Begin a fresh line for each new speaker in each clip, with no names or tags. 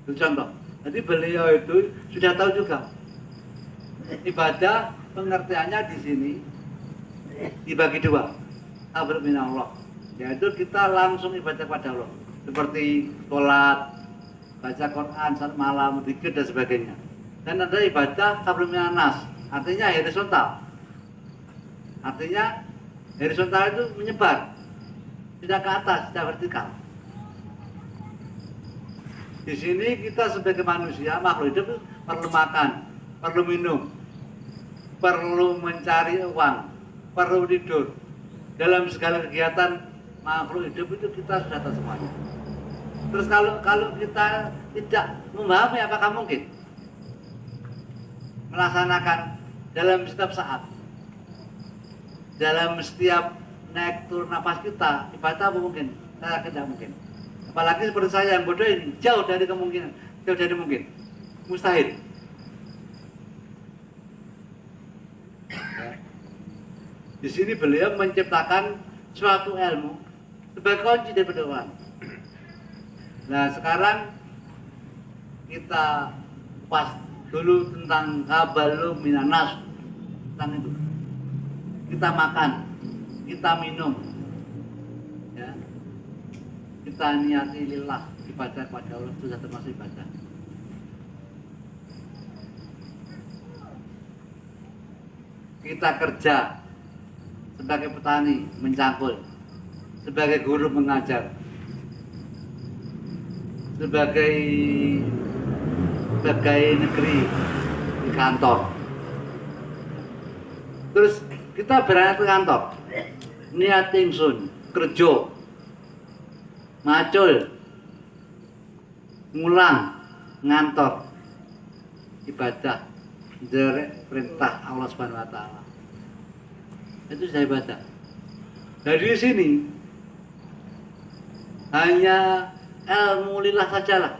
Itu contoh. Jadi beliau itu sudah tahu juga ibadah pengertiannya di sini dibagi dua. Tabarruk minallah, yaitu kita langsung ibadah kepada Allah seperti sholat, baca Quran, salat malam, zikir dan sebagainya. Dan ada ibadah tabarruk minanas, artinya horizontal. Artinya horizontal itu menyebar, tidak ke atas, tidak vertikal. Di sini kita sebagai manusia, makhluk hidup perlu makan, perlu minum, perlu mencari uang, perlu tidur. Dalam segala kegiatan makhluk hidup itu kita sudah tahu semuanya. Terus kalau kita tidak memahami, apakah mungkin melaksanakan dalam setiap saat, dalam setiap naik turun nafas kita ibadah apa mungkin? Saya tidak mungkin. Apalagi seperti saya yang bodoh ini, jauh dari kemungkinan, jauh dari mungkin, mustahil. Ya. Di sini beliau menciptakan suatu ilmu sebagai kunci dari orang. Nah sekarang kita pas dulu tentang kabalu minanas, tentang itu. Kita makan, kita minum, ya. Kita niati lillah, ibadah kepada Allah itu sudah termasuk ibadah. Kita kerja sebagai petani mencangkul, sebagai guru mengajar, sebagai pegawai negeri di kantor. Terus kita berangkat ke kantor, niat ingsun kerja, macul, ngulang, ngantor, ibadah, derek perintah Allah Subhanahu Wa Taala. Itu sudah ibadah. Dari sini hanya ilmu lillah sajalah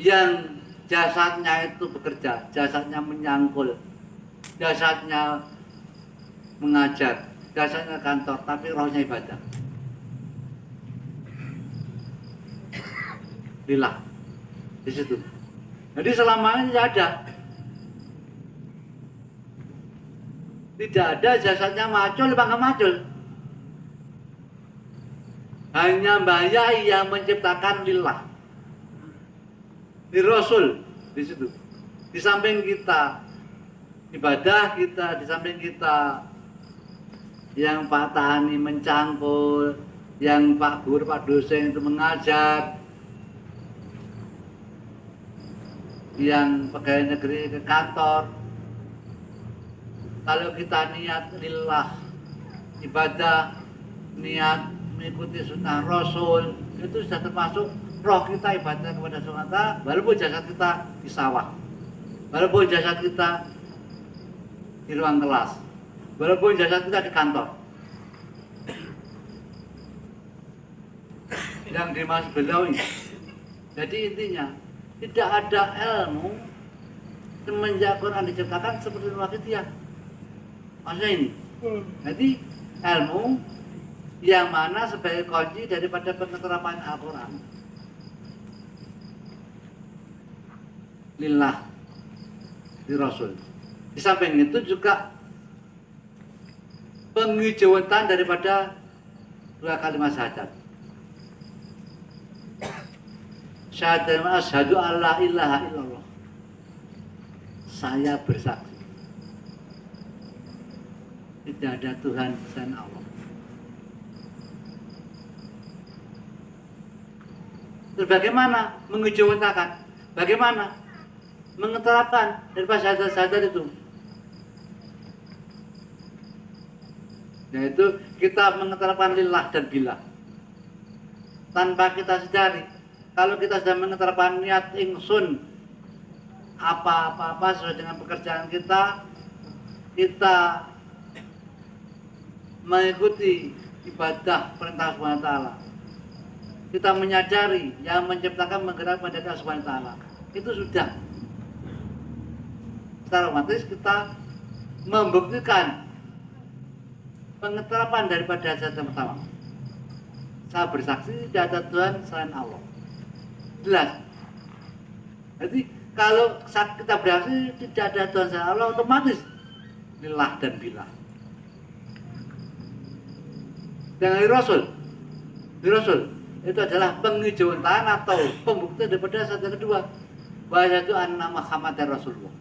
yang jasadnya itu bekerja, jasadnya menyangkul, jasadnya mengajar, jasadnya kantor, tapi rohnya ibadah. Lillah di situ. Jadi selama ini tidak ada jasadnya macul, bangga macul. Hanya Mbah Yai yang menciptakan lillah. Di Rasul di situ. Di samping kita ibadah, kita di samping kita yang Pak Tani mencangkul, yang Pak Guru, Pak dosen itu mengajar, yang pegawai negeri ke kantor. Kalau kita niat lillah, ibadah, niat mengikuti sunnah Rasul, itu sudah termasuk roh kita ibadah kepada Allah, walaupun jasad kita di sawah, walaupun jasad kita di ruang kelas, walaupun jasad kita di kantor. Yang dimaksud beliau ini. Jadi intinya tidak ada ilmu semenjak Quran diciptakan seperti Al-Fatihah. Maksudnya ini. Jadi ilmu yang mana sebagai kunci daripada pengeterapan Al-Quran. Lillah di Rasul. Di samping itu juga penghijauan daripada dua kalimat syahadat. Syahadat asyhadu alla ilaha illallah. Saya bersaksi tidak ada Tuhan selain Allah. Terus bagaimana mengejawatakan? Bagaimana mengeterapkan daripada syahadat-syahadat itu? Yaitu kita mengeterapkan lillah dan billah tanpa kita sadari. Kalau kita sudah mengeterapkan niat ingsun apa-apa sesuai dengan pekerjaan kita, kita mengikuti ibadah perintah Subhanahu wa taala. Kita menyadari yang menciptakan menggerak pada Allah Subhanahu wa taala. Itu sudah secara otomatis kita membuktikan pengeterapan daripada syahadat yang pertama. Saya bersaksi tidak ada Tuhan selain Allah. Jelas. Jadi kalau saat kita beraksi tidak ada Tuhan selain Allah, otomatis lillah dan billah. Dengan Rasul itu adalah penghijauan atau pembuktian daripada syahadat yang kedua, bahwa itu anna Muhammad Rasulullah.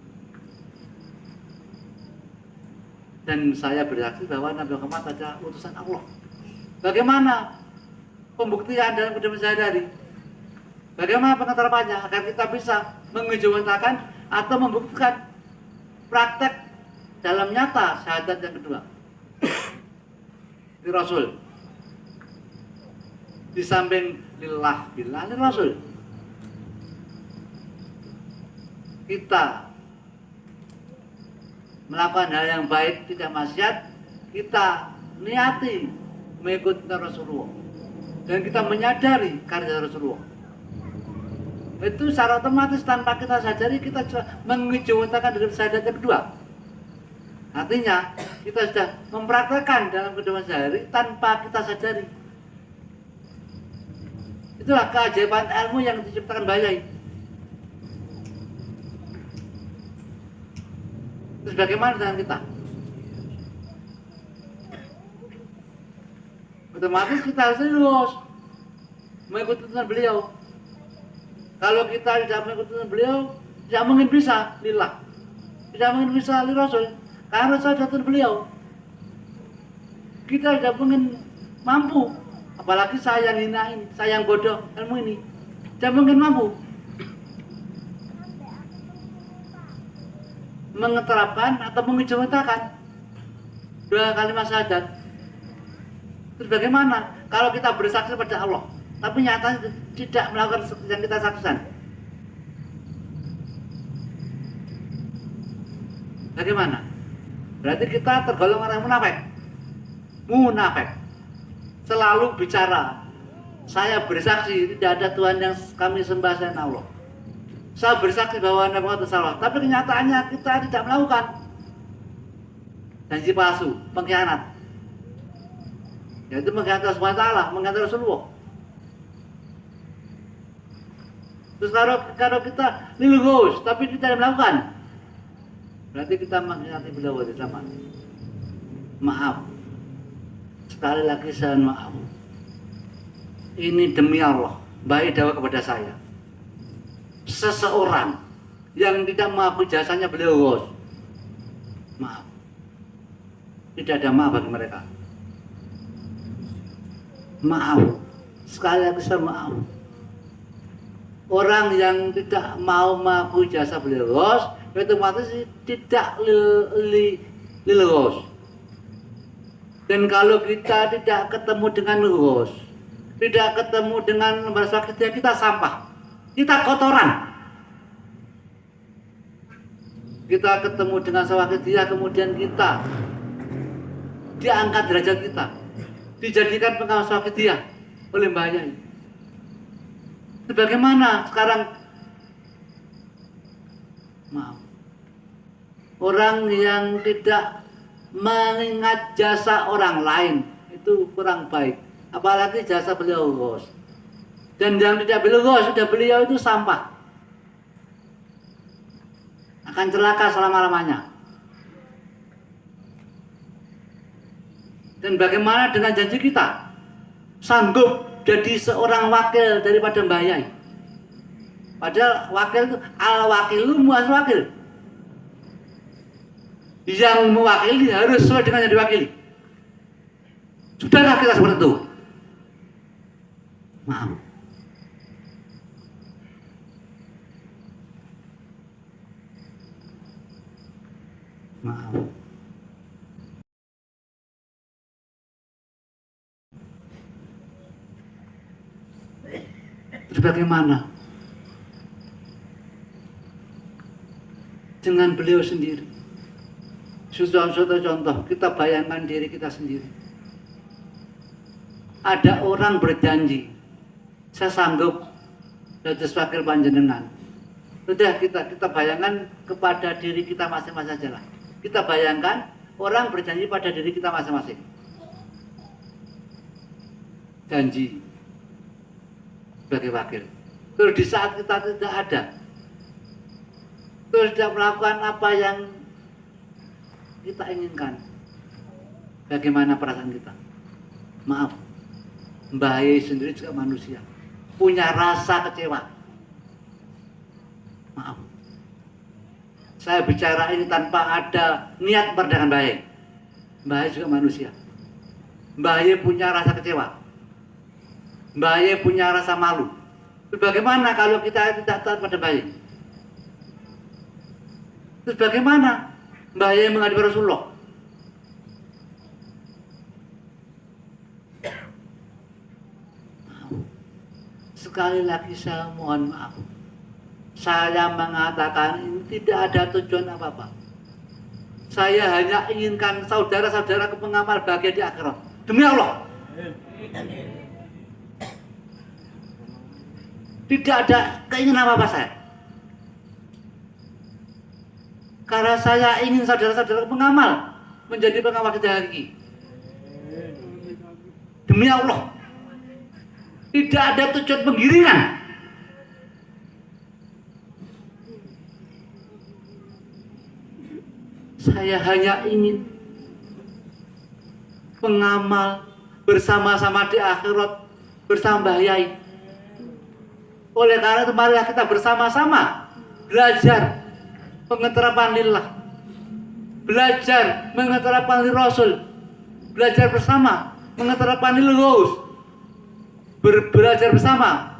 Dan saya bersaksi bahwa Nabi Muhammad adalah utusan Allah. Bagaimana pembuktian dalam kehidupan sehari-hari? Bagaimana pengetarapannya agar kita bisa menghijaukan atau membuktikan praktek dalam nyata syahadat yang kedua? Di Rasul, di samping lillah billah ini Rasul, kita melakukan hal yang baik tidak maksiat, kita niati mengikuti Rasulullah dan kita menyadari karya Rasulullah, itu secara otomatis tanpa kita sadari kita mengejawantkan dari syahadat yang kedua. Artinya kita sudah mempraktekkan dalam kehidupan sehari tanpa kita sadari. Itulah keajaiban ilmu yang diciptakan Bayai. Terus bagaimana dengan kita? Otomatis kita harus serius mengikuti tuntunan beliau. Kalau kita tidak mengikuti tuntunan beliau, tidak mungkin bisa lillah, tidak mungkin bisa li Rasul, karena syahadat beliau. Kita tidak mungkin mampu, apalagi saya yang hinain, saya yang bodoh ilmu ini, tidak mungkin mampu mengeterapkan atau mengijawantahkan dua kalimat syahadat. Terus bagaimana kalau kita bersaksi pada Allah, tapi nyatanya tidak melakukan yang kita saksikan? Bagaimana? Berarti kita tergolong orang munafik. Munafik. Selalu bicara, saya bersaksi tidak ada Tuhan yang kami sembah selain Allah. Saya bersaksi bahwa Nabi Muhammad salah, tapi kenyataannya kita tidak melakukan. Janji palsu, pengkhianat. Yaitu mengkhianati Allah, mengkhianati Rasulullah. Terus kalau kita lilghus tapi kita tidak melakukan, berarti kita mengkhianati beliau sama. Maaf. Sekali lagi saya maaf. Ini demi Allah, baik dakwah kepada saya. Seseorang yang tidak mengakui jasanya beliau Ghos, maaf, tidak ada maaf bagi mereka. Maaf, sekali lagi saya maaf. Orang yang tidak mau mengakui jasa beliau Ghos, itu otomatis tidak lil Ghos. Dan kalau kita tidak ketemu dengan Ghos, tidak ketemu dengan lembaga sakit, kita sampah, kita kotoran. Kita ketemu dengan sawakidiyah, kemudian kita diangkat derajat kita, dijadikan pengawas sawakidiyah oleh Mbah Yai. Bagaimana sekarang? Maaf, orang yang tidak mengingat jasa orang lain itu kurang baik, apalagi jasa beliau Ghos. Dan yang tidak beliau Ghos, sudah beliau itu sampah, akan celaka selama-lamanya. Dan bagaimana dengan janji kita sanggup jadi seorang wakil daripada Mbah Yai? Padahal wakil itu al-wakilu muas wakil. Yang mewakili harus sesuai dengan yang diwakili. Sudahkah kita seperti itu? Maaf. Maaf. Terus bagaimana dengan beliau sendiri? Suatu contoh, kita bayangkan diri kita sendiri. Ada orang berjanji, saya sanggup jadi wakil panjenengan. Sudah kita bayangkan kepada diri kita masing-masing saja lah. Kita bayangkan orang berjanji pada diri kita masing-masing. Janji sebagai wakil. Terus di saat kita tidak ada, terus tidak melakukan apa yang kita inginkan, bagaimana perasaan kita? Maaf, Mbah Yai sendiri juga manusia, punya rasa kecewa. Maaf, saya bicara ini tanpa ada niat merendahkan Mbah Yai. Mbah Yai juga manusia. Mbah Yai punya rasa kecewa. Mbah Yai punya rasa malu. Bagaimana kalau kita tidak taat pada Mbah Yai? Terus bagaimana Mbah Yai menghadapi Rasulullah? Sekali lagi saya mohon maaf. Saya mengatakan ini tidak ada tujuan apa-apa. Saya hanya inginkan saudara-saudara pengamal bahagia di akhirat. Demi Allah. Tidak ada keinginan apa-apa saya. Karena saya ingin saudara-saudara pengamal menjadi pengawal kita hari ini. Demi Allah. Tidak ada tujuan penggiringan. Saya hanya ingin pengamal bersama-sama di akhirat bersama Mbah Yai. Oleh karena itu marilah kita bersama-sama belajar pengeterapan lillah, belajar mengeterapan lil Rasul, belajar bersama mengeterapan lil Ghaus, belajar bersama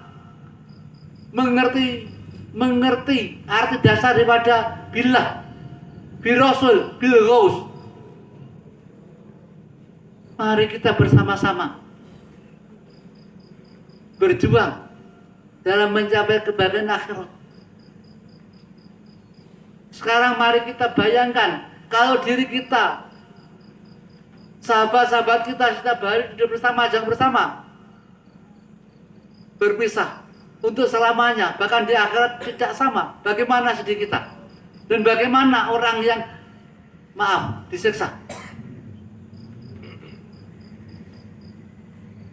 mengerti arti dasar daripada billah, bil Rasul, bil Ghaus. Mari kita bersama-sama berjuang dalam mencapai kebahagiaan akhirat. Sekarang mari kita bayangkan kalau diri kita, sahabat-sahabat kita setiap hari hidup bersama, jangan bersama, berpisah untuk selamanya, bahkan di akhirat tidak sama. Bagaimana sedih kita? Dan bagaimana orang yang disiksa?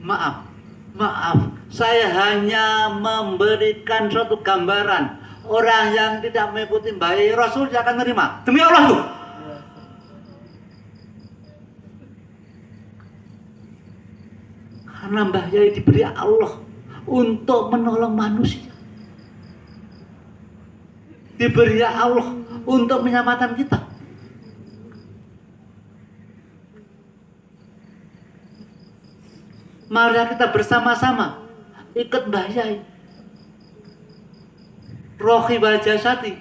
Maaf, saya hanya memberikan suatu gambaran. Orang yang tidak mengikuti Mbah Yai, Rasul dia akan menerima. Demi Allah tuh. Karena Mbah Yai diberi Allah untuk menolong manusia. Diberi Allah untuk menyelamatkan kita. Mari kita bersama-sama ikut Mbah Yai. Rohi wal jasadi,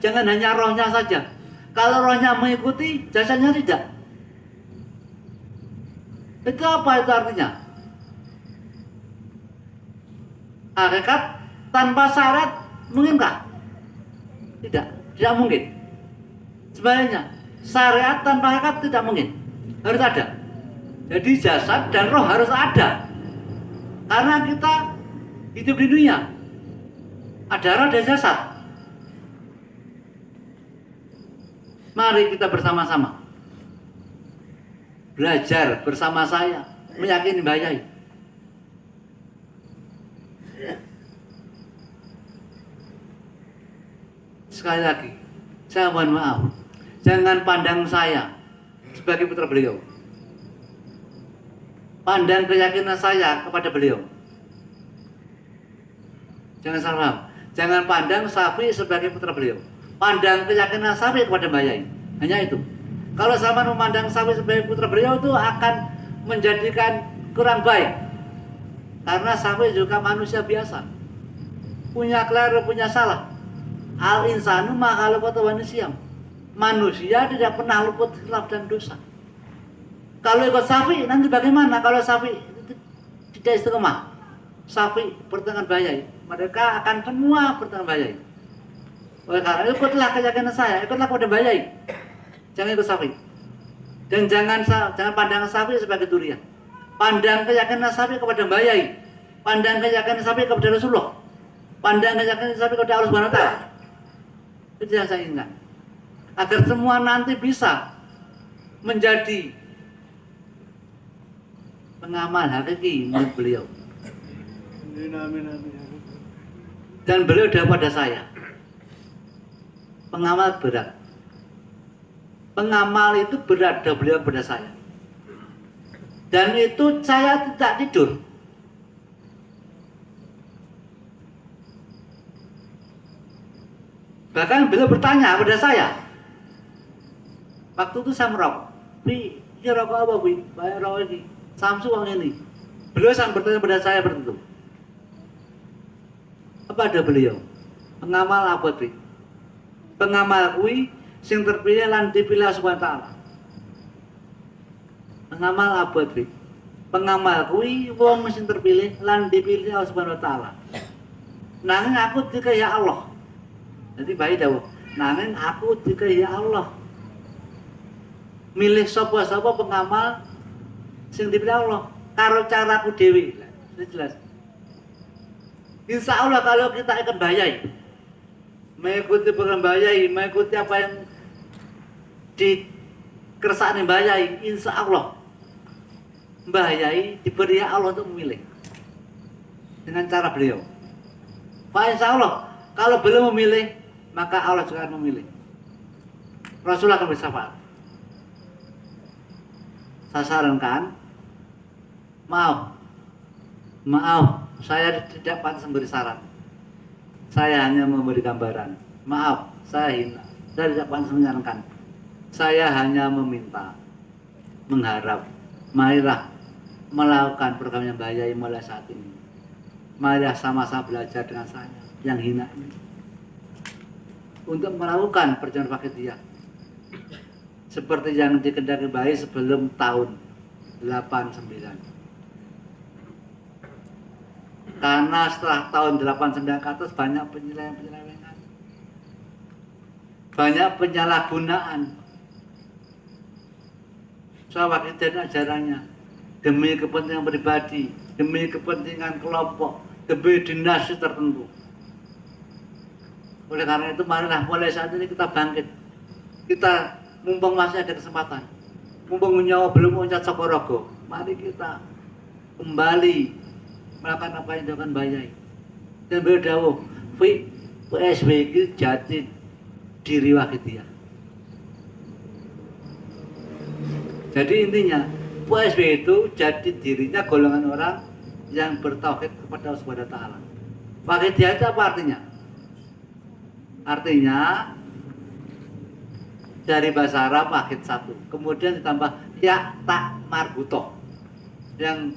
jangan hanya rohnya saja. Kalau rohnya mengikuti, jasadnya tidak. Itu apa itu artinya? Hakikat tanpa syarat mungkinkah? Tidak mungkin. Sebaliknya, syariat tanpa hakikat tidak mungkin. Harus ada. Jadi jasad dan roh harus ada. Karena kita hidup di dunia. Ada roh dan jasad. Mari kita bersama-sama belajar bersama saya, meyakini Mbah Yai. Sekali lagi, saya mohon maaf. Jangan pandang saya sebagai putra beliau. Pandang keyakinan saya kepada beliau. Jangan salah paham. Jangan pandang Syafi'i sebagai putra beliau. Pandang keyakinan Syafi'i kepada Mbah Yai. Hanya itu. Kalau sama memandang Syafi'i sebagai putra beliau itu akan menjadikan kurang baik. Karena Syafi'i juga manusia biasa. Punya keliru, punya salah. Al insanu ma khalaqatu wa nisyam. Manusia tidak pernah luput khilaf dan dosa. Kalau ikut Syafi'i nanti bagaimana kalau Syafi'i tidak istiqomah? Syafi'i bertengah Mbah Yai, mereka akan semua bertengah Mbah Yai. Oleh karena itu ikutlah keyakinan saya, ikutlah kepada Mbah Yai. Jangan ikut Syafi'i. Dan jangan pandang Syafi'i sebagai durian. Pandang keyakinan Syafi'i kepada Mbah Yai. Pandang keyakinan Syafi'i kepada Rasulullah. Pandang keyakinan Syafi'i kepada Allah Subhanahu wa taala. Itu yang saya inginkan. Agar semua nanti bisa menjadi pengamal hakiki menurut beliau. Dan beliau daripada saya. Pengamal berat. Pengamal itu berada beliau pada saya. Dan itu saya tidak tidur. Bahkan beliau bertanya pada saya. Waktu itu saya merokok. Pi, ini rokok apa, Pi? Bayar rokok ini. Samsu uang ini. Beliau sampai bertanya pada saya seperti itu. Apa ada beliau? Pengamal apa, Pi? Pengamal kui sing terpilih lan dipilih Subhanahu wa taala. Pengamal apa, Pi? Pengamal kui wong sing terpilih lan dipilih Subhanahu wa taala. Nanging aku dikaya ya Allah. Jadi bayi dawuh, nanging aku dikaya ya Allah. Milih sapa-sapa pengamal sing dipilih Allah karo caraku dewi. Ini jelas. Insya Allah kalau kita akan bayai, mengikuti program bayai, mengikuti apa yang dikersakne bayai, insya Allah bayai diberi Allah untuk memilih dengan cara beliau. Pak, insya Allah kalau beliau memilih, maka Allah juga akan memilih. Rasulullah akan bersyafaat. Saya sarankan, maaf, saya tidak pantas memberi saran. Saya hanya memberi gambaran. Maaf, saya hina. Saya tidak pantas menyarankan. Saya hanya meminta, mengharap, marilah melakukan programnya Bayai mulai saat ini. Marilah sama-sama belajar dengan saya yang hina ini untuk melakukan perjalanan Fakidiyah seperti yang dikendaki Bayai sebelum tahun 89. Karena setelah tahun 89 ke atas banyak penyelewengan, banyak penyalahgunaan soal Fakidiyah ajarannya demi kepentingan pribadi, demi kepentingan kelompok, demi dinasti tertentu. Oleh karena itu marilah mulai saat ini kita bangkit. Kita mumpung masih ada kesempatan, mumpung nyawa belum loncat Sokorogo, mari kita kembali melakukan apa yang dilakukan Bayai. Dan berdawuh, PSBY itu jati diri Fakidiyah. Jadi intinya PSBY itu jati dirinya golongan orang yang bertauhid kepada Allah Subhanahu wa taala. Fakidiyah itu apa artinya? Artinya dari bahasa Arab wahid satu, kemudian ditambah ya tak marbutoh, yang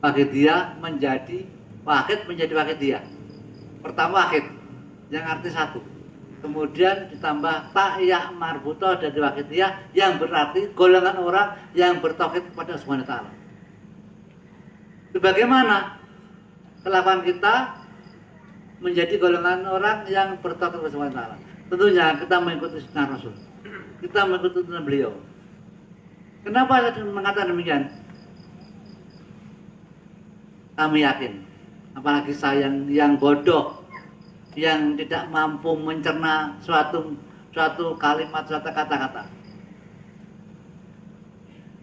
Fakidiyah menjadi wahid menjadi Fakidiyah. Pertama wahid yang arti satu, kemudian ditambah tak ya marbutoh dari Fakidiyah yang berarti golongan orang yang bertauhid kepada Subhanahu wa taala. Bagaimana kelakuan kita menjadi golongan orang yang bertauhid kepada Subhanahu wa taala? Tentunya kita mengikuti sunnah Rasul. Kita mengikuti sunnah beliau. Kenapa saya mengatakan demikian? Kami yakin, apalagi saya yang bodoh, yang tidak mampu mencerna suatu kalimat, suatu kata-kata.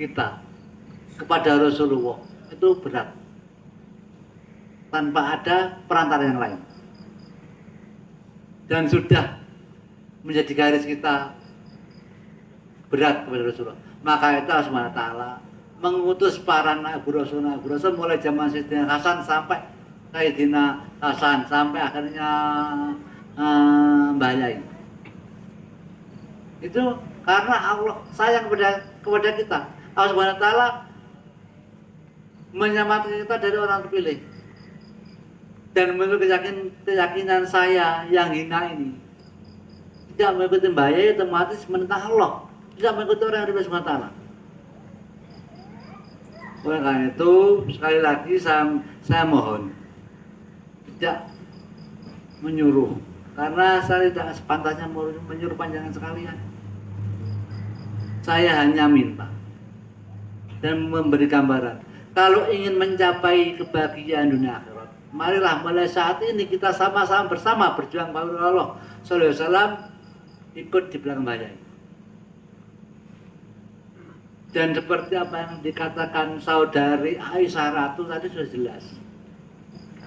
Kita kepada Rasulullah itu berat, tanpa ada perantara yang lain. Dan sudah menjadi garis kita berat kepada Rasulullah. Maka itu Allah Subhanahu wa taala mengutus para nabi Rasul mulai zaman Sayyidina Hasan sampai Sayyidina Hasan sampai akhirnya Bayai. Itu karena Allah sayang kepada kita. Allah Subhanahu wa taala menyelamatkan kita dari orang terpilih. Dan menurut keyakinan saya yang hina ini, tidak mengikuti Bayai otomatis menentang Allah, tidak mengikuti orang yang Subhanahu wa taala. Oleh karena itu sekali lagi saya mohon tidak menyuruh, karena saya tidak sepantasnya menyuruh panjangan sekalian. Saya hanya minta dan memberi gambaran. Kalau ingin mencapai kebahagiaan dunia akhirat, marilah mulai saat ini kita sama-sama bersama berjuang bersama Allah Sallallahu Alaihi Wasallam, ikut di belakang Bayai. Dan seperti apa yang dikatakan saudari Aisyah Ratu tadi sudah jelas.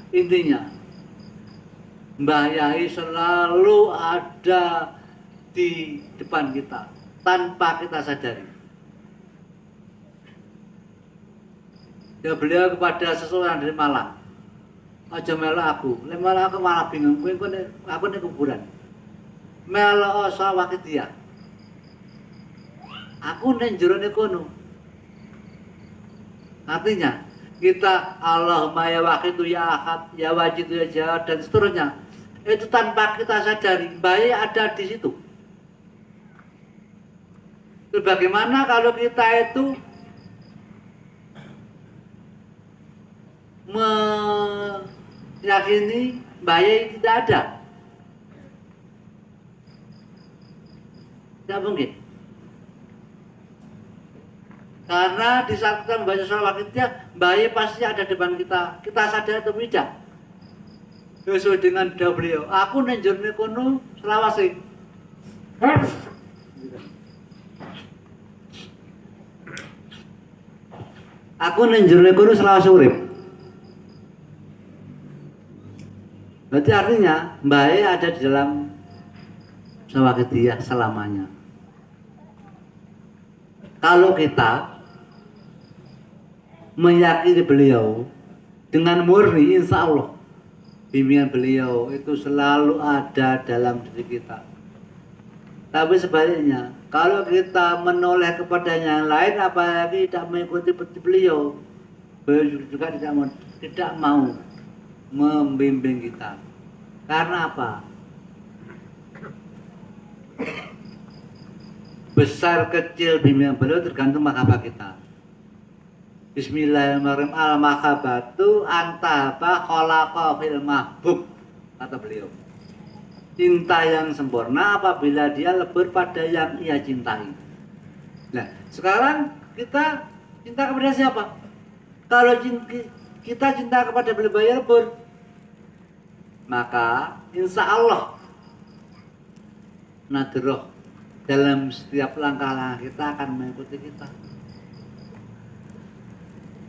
Intinya Mbah Yai selalu ada di depan kita tanpa kita sadari. Ya beliau kepada seseorang dari Malang, aja melok aku, melok aku malah bingung, aku nih kuburan. Melok sawah dia, aku nih jerone kono. Artinya kita Allahumma ya Wahid ya Ahad ya Wajid ya Jawad dan seterusnya, itu tanpa kita sadari bayi ada di situ. Terus bagaimana kalau kita itu meyakini bayi tidak ada? Tidak mungkin. Karena di saat kita membaca sholawat Waqidah, bayi pasti ada di depan kita. Kita sadar atau tidak? Sesuai dengan doa beliau, aku nenjurne kono selawase. Aku nenjurne kono selawase urip. Berarti artinya bayi ada di dalam sholawat Waqidah selamanya. Kalau kita meyakini beliau dengan murni, insya Allah bimbingan beliau itu selalu ada dalam diri kita. Tapi sebaliknya, kalau kita menoleh kepada yang lain, apalagi tidak mengikuti beliau, beliau juga tidak mau membimbing kita. Karena apa? Besar kecil bimbingan beliau tergantung mahabbah kita. Bismillahirrahmanirrahim. Al-mahabbatu antaba khalaqa fil mahbub, kata beliau. Cinta yang sempurna apabila dia lebur pada yang ia cintai. Nah, sekarang kita cinta kepada siapa? Kalau kita cinta kepada beliau yang lebur, maka insya Allah nadroh dalam setiap langkah kita akan mengikuti kita.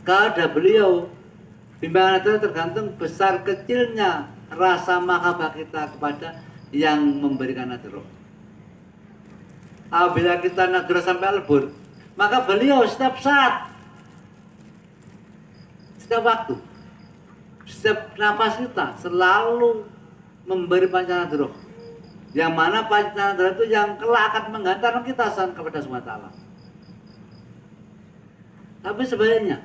Kepada beliau, bimbingan itu tergantung besar kecilnya rasa mahabbah kita kepada yang memberikan nadroh. Apabila kita nadroh sampai lebur, maka beliau setiap saat, setiap waktu, setiap nafas kita selalu memberi panca nadroh. Yang mana panca nadroh itu yang kelak akan menggantarkan kita kepada SWT. Tapi sebaliknya,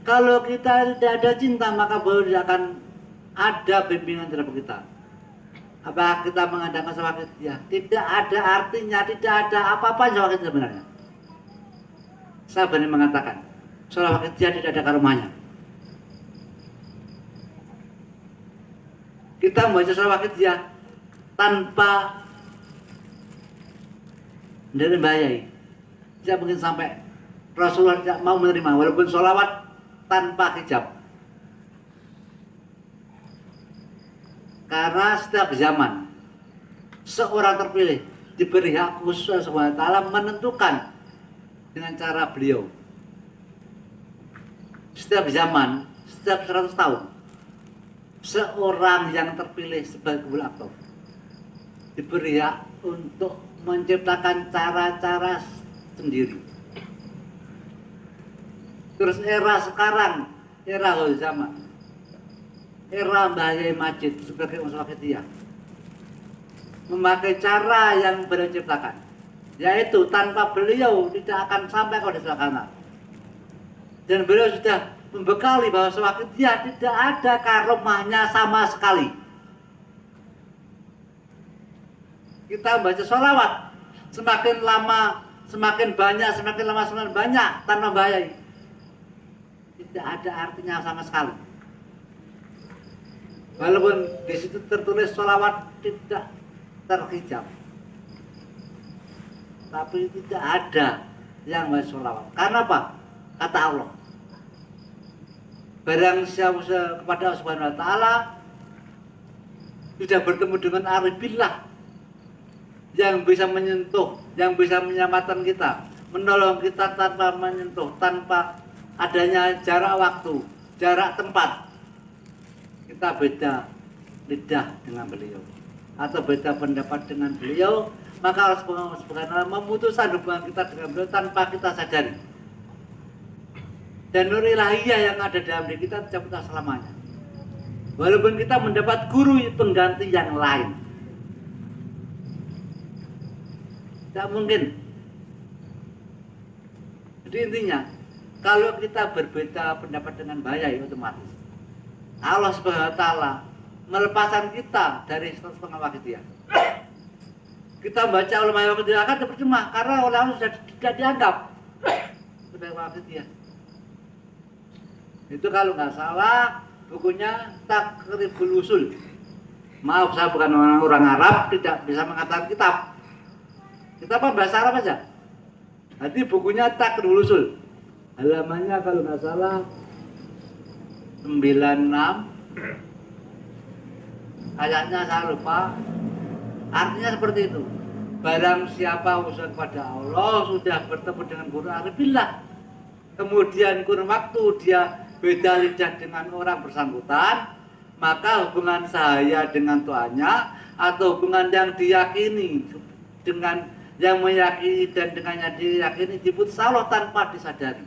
kalau kita tidak ada cinta, maka baru tidak akan ada bimbingan terhadap kita. Apakah kita mengadakan sholawat Waqidah? Tidak ada artinya, tidak ada apa-apa sholawat Waqidah sebenarnya. Saya berani mengatakan, sholawat Waqidah tidak ada karomahnya. Kita membaca sholawat Waqidah tanpa dari bayai, tidak mungkin sampai Rasulullah tidak mau menerima, walaupun sholawat tanpa hijab. Karena setiap zaman seorang terpilih diberi hak khusus SWT menentukan dengan cara beliau. Setiap zaman, setiap 100 tahun, seorang yang terpilih sebagai qubul aktob diberi hak untuk menciptakan cara-cara sendiri. Terus era sekarang, era zaman, era Mbah Yai Majid sebagai Sholawat Waqidah memakai cara yang beliau ciptakan, yaitu tanpa beliau tidak akan sampai kepada selaksana. Dan beliau sudah membekali bahwa Sholawat Waqidah tidak ada karomahnya sama sekali. Kita membaca sholawat semakin lama semakin banyak, semakin lama semakin banyak tanpa Mbah Yai, tidak ada artinya sama sekali. Walaupun di situ tertulis sholawat tidak terhijab, tapi tidak ada yang membaca sholawat. Karena apa? Kata Allah, barang siapa kepada Allah Subhanahu Wa Taala sudah bertemu dengan aribillah yang bisa menyentuh, yang bisa menyelamatkan kita, menolong kita tanpa menyentuh, tanpa adanya jarak waktu, jarak tempat. Kita beda lidah dengan beliau atau beda pendapat dengan beliau, maka Allah Subhanahu wa Ta'ala memutuskan hubungan kita dengan beliau tanpa kita sadari. Dan nur ilahiyah yang ada dalam diri kita tidak putus selamanya. Walaupun kita mendapat guru pengganti yang lain, tidak mungkin. Jadi intinya, kalau kita berbeda pendapat dengan Bayai, otomatis Allah Subhanahu wa Ta'ala melepaskan kita dari status pengamal dia. Kita baca ulama Wakidiyah akan percuma karena orang sudah tidak dianggap sebagai Wakidiyah. Itu kalau nggak salah bukunya Takribul Usul. Maaf, saya bukan orang Arab, tidak bisa mengatakan kitab. Kitab apa bahasa Arab aja. Nanti bukunya Takribul Usul. Halamannya kalau nggak salah 96. Ayatnya saya lupa. Artinya seperti itu. Barang siapa usaha kepada Allah sudah bertemu dengan guru aribillah, kemudian kurun waktu dia beda lidah dengan orang bersangkutan, maka hubungan saya dengan Tuhannya atau hubungan yang diyakini dengan yang meyakini dan dengan yang diyakini diputus Allah tanpa disadari,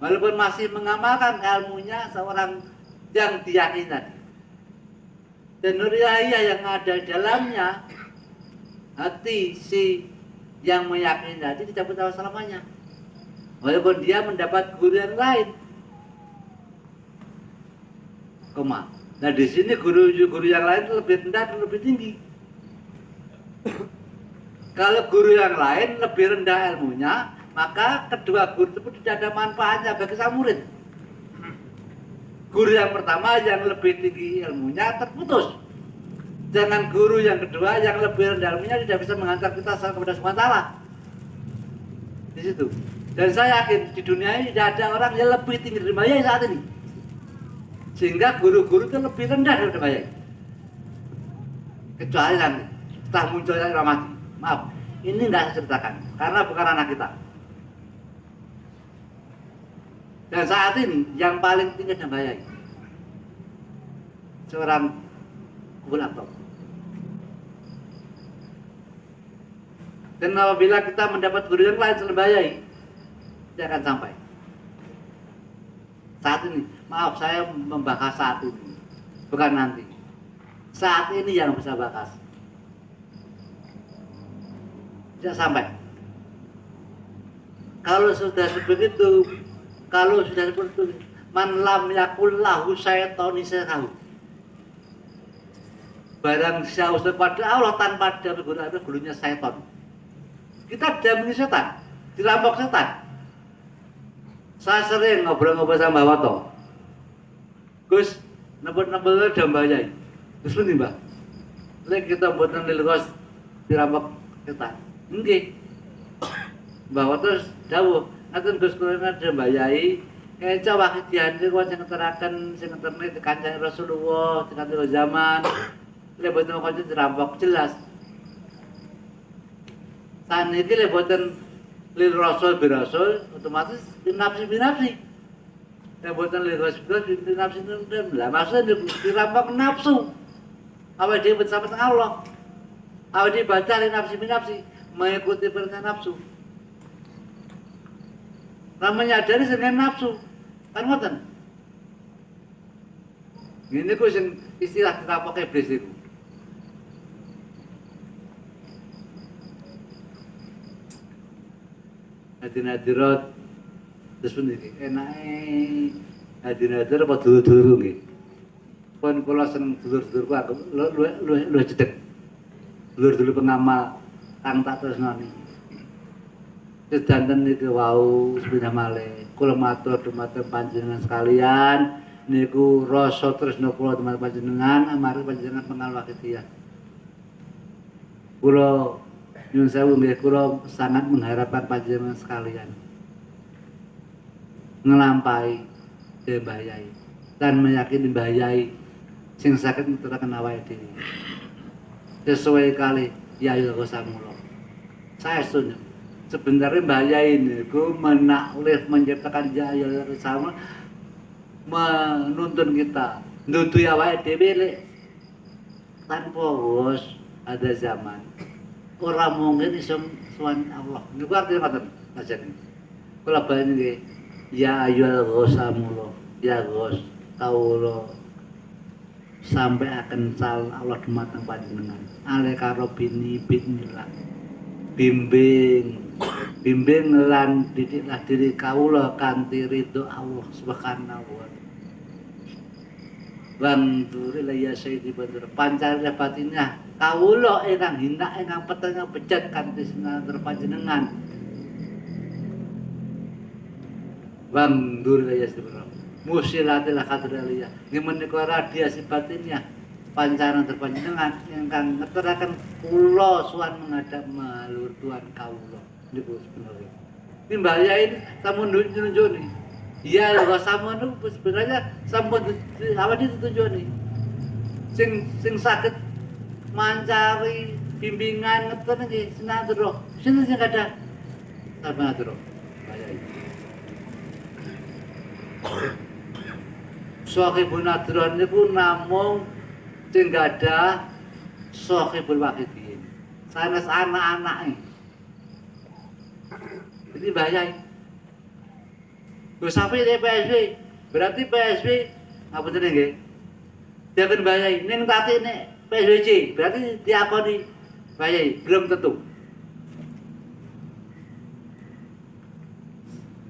walaupun masih mengamalkan ilmunya seorang yang diyakini tadi. Dan nur ilahiyah yang ada di dalamnya hati si yang meyakini tadi tidak putus selamanya, walaupun dia mendapat guru yang lain. Koma. Nah di sini guru yang lain lebih rendah dan lebih tinggi. Kalau guru yang lain lebih rendah ilmunya, maka kedua guru tersebut tidak ada manfaatnya bagi sang murid. Guru yang pertama yang lebih tinggi ilmunya terputus. Jangan guru yang kedua yang lebih rendah ilmunya tidak bisa mengantar kita kepada SWT. Di situ. Dan saya yakin di dunia ini tidak ada orang yang lebih tinggi dari Bayai saat ini. Sehingga guru-guru itu lebih rendah daripada Bayai. Kecuali nanti setelah munculnya Ramadi. Maaf, ini tidak saya ceritakan karena bukan anak kita. Dan saat ini yang paling tinggi adalah Bayai, seorang kulator. Dan apabila kita mendapat guru yang lain selain Bayai, tidak akan sampai. Saat ini, maaf saya membahas saat ini, bukan nanti. Saat ini yang bisa bahas. Tidak sampai. Kalau sudah seperti itu, man lam yakul lahu syaitoni syaitahu. Barang siapa pada Allah tanpa ada gurunya syaitan. Kita diamini setan, dirampok setan. Saya sering ngobrol-ngobrol sama Mbak Wato. Gus, nebel-nebel udah Bayai. Terus ini Mbak, lagi kita buatan lilgos dirampok setan. Nggih. Mbak Wato dawuh, ngaten Gus kula ada Bayai. Keca wakidian niku sing ngeteraken sing ngeterne Kanjeng Rasulullah tekan zaman. Lek boten kanca dirampok jelas. Saniki lek boten lil rasul birasul otomatis binafsi. Lek boten lil rasul binafsi lah maksudnya dirampok nafsu. Awak dia bersama Allah. Awak dia baca nafsi mengikuti perintah nafsu. Namanya dari dengan nafsu. Kan ngoten. Ini ku sing istilah dirampok iblis iku. Hadirat terus puniki enake hadirat apa dulur-dulur nggih. Pun kula seneng dulur-dulurku aku luwih cedhek. Dulur-dulur pengamal kang tak tresnani. Sedanten niku wau sepindah malih kula matur dumateng panjenengan sekalian niku rasa tresna kula dumateng panjenengan amargi panjenengan pengamal Wakidiyah. Kula nyuwun sewu nggih, kula sangat mengharapkan panjenengan sekalian ngelampahi Mbah Yai dan meyakini Mbah Yai sing saged ngeteraken awake dhewe sesuai kali Yai Rosamula. Saya setuju. Sebenarnya Mbah Yai niku menaklif menciptakan Yai Rosamula menuntun kita nduduhi awake dhewe lek tanpa bos ada zaman orang mungkin iso sowan Allah. Niku artinya ngoten ngajen. Kula bali nggih. Ya ayyuhal ghasamulo. Ya Ghos, kawula sampai akan sal Allah dumateng panjenengan. Aleka robini bismillah. Bimbing lan didiklah diri kawula kanthi ridho Allah Subhanahu wa taala. Wanturi laya sayyidi bandur pancari batinnya kawula ingkang hina ingkang petengah bejat kanthi sinambi panjenengan. Wanturi laya sayyidi bandur musilatil kadriyah nggih menika radiasi batinnya pancaran terpanjenengan ingkang ngeteraken kula suwan menghadap malur tuan kawula niku sebenarnya. Ini Mbak Yai sampun nunjuk-nunjuk nih. Iya, kalau sampun itu sebenarnya sampun apa ditunjuk nih. Sing saged mancari bimbingan ngeten nggih sinaturo. Sinten sing kada sinaturo. Mbak Yai. Sohibun nadron niku namung sing gadah sohibul wakidin. Sanes anak-anake. Jadi bahaya. Terus sampai di PSB, berarti PSB apa tadi nggih? Dia kan bahaya. Ning tati nek PSBC, berarti diakoni bahaya. Belum tentu.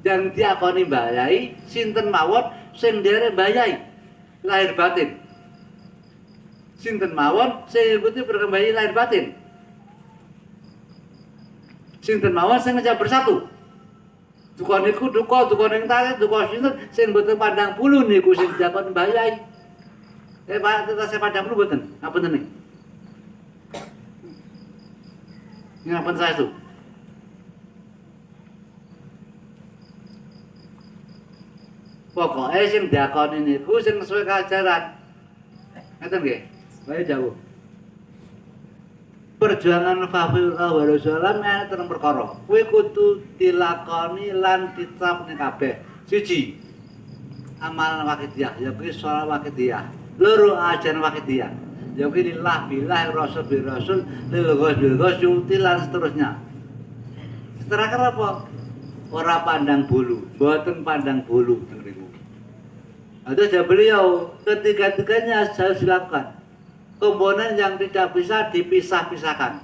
Yang diakoni bahaya, sinten mawon sing dere bahaya lahir batin. Sinten mawon sing ikuti perkembangan lahir batin. Sinten mawon sing ngejak bersatu. Duka niku duka ning tali, duka sinten sing mboten pandang bulu niku sing diakoni bahaya. Pak saya pandang bulu mboten. Ngapunten niki. Ngapunten saya tuh. Pokoknya sing diakoni niku sing sesuai kajaran. Ngeten nggih? Bae jauh. Perjuangan Fafilullah wa Rasulullah ana terang perkara. Kuwi kudu dilakoni lan diterapne kabeh. Siji, amalan wakidiyah, ya kuwi sholat wakidiyah. Loro ajaran wakidiyah. Ya kuwi lillah billah rasul bil rasul lil ghos bil ghos yuti lan seterusnya. Seterusnya apa? Ora pandang bulu, mboten pandang bulu niku. Ada beliau ketiga-tiganya harus dilakukan. Komponen yang tidak bisa dipisah-pisahkan.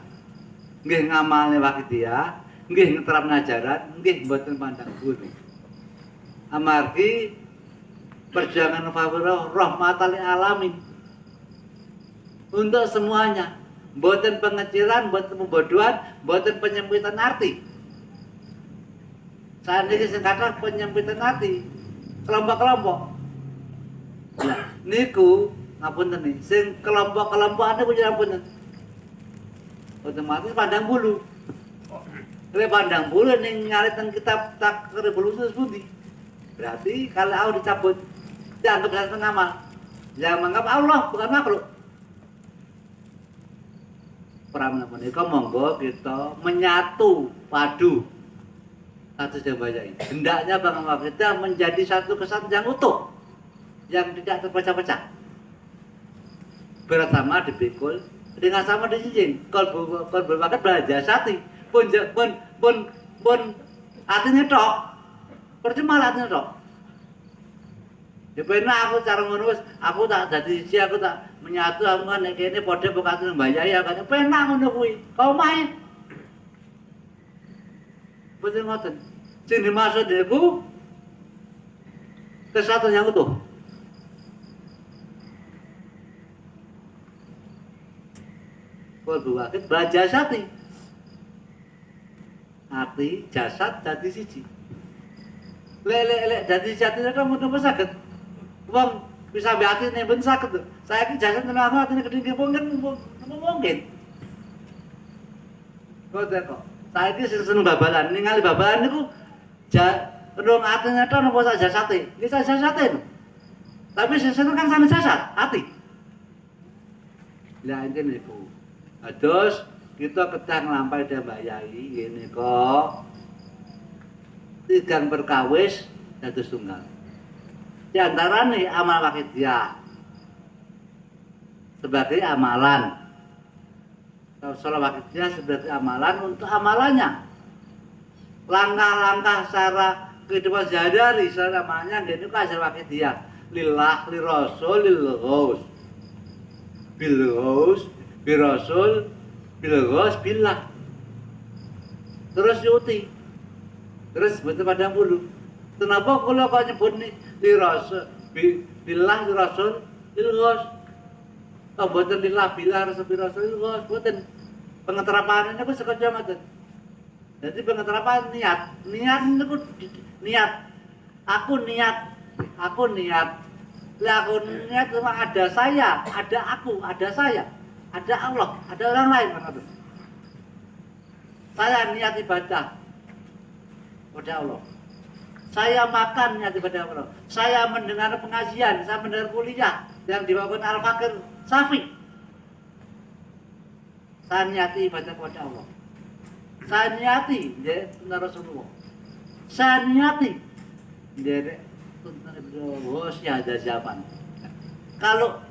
Nggih ngamalne wakidiyah, nggih ngeterapne ajaran, nggih mboten pandang bulu. Amargi perjuangan Fafilullah rahmatan lil alamin. Untuk semuanya, mboten pengecilan, mboten pembodohan, mboten penyempitan arti. Saat ini sing kathah penyempitan arti, kelompok-kelompok. Nah, niku ngapunten nih, sing kelompok-kelompokan niku ngapunten. Otomatis pandang bulu. Lek pandang bulu ning ngaliten kitab tak revolusi pundi. Berarti kalau aku dicabut, dianggap sebagai ngamal. Yang menganggap Allah bukan makhluk. Pramana menika monggo kita menyatu padu satu jambajai. Hendaknya bangsa kita menjadi satu kesatuan yang utuh, yang tidak terpecah-pecah. Bersama dipikul dengan sama dijinjing. Kalau berbakat belajar sati pun artinya tok. Percuma artinya tok. Ya bener aku cara ngono wis aku tak dadi siji aku tak menyatu aku kan nek kene padha pokoke nang mbayai kan penak ngono kuwi. Kau main. Betul ngoten. Sing dimaksud iku kesatuan yang utuh. Kudu wakit belajar sati. Arti jasad dadi siji. Lek dadi jati nek mboten saged. Wong bisa mbek atine mboten saged. Saya iki jasad tenan atine gedhe mungkin mungkin. Kok kok. Saya iki seneng babalan, ningali babalan niku rong atine tok napa sak jasate. Iki sak jasate. Tapi sing seneng kan sami jasad, ati. Lah enten niku. Terus kita kedah nglampahi Mbak Yai ngene kok. Tigang perkawis dados tunggal. Di antarane amal wakidiyah. sebagai amalan. Kalau sholawat Idiyah sebagai amalan untuk amalannya. Langkah-langkah secara kehidupan sehari-hari, secara namanya itu kan sholawat Idiyah. Lillah, lirasul, lilghos. Bilghos, birasul, bilghos, billah. Terus yuti. Terus betul pada bulu. Kenapa kalau kau nyebut nih lirasul, billah, lirasul, lilghos? Oh, buatan lillah, billah, rasul, birasul, lilghos. Buatan pengeterapannya aku sekejam aja. Jadi pengeterapan niat itu niat. Aku niat. Lah aku niat cuma ada saya, ada aku, ada saya, ada Allah, ada orang lain kan itu. Saya niat ibadah kepada Allah. Saya makan niat ibadah Allah. Saya mendengar pengajian, saya mendengar kuliah yang dibawakan Al-Fakir Safi. Saya niati ibadah kepada Allah. Saya niati ya sunnah Rasulullah. Saya niati ya sunnah Rasulullah. Ada zaman. Kalau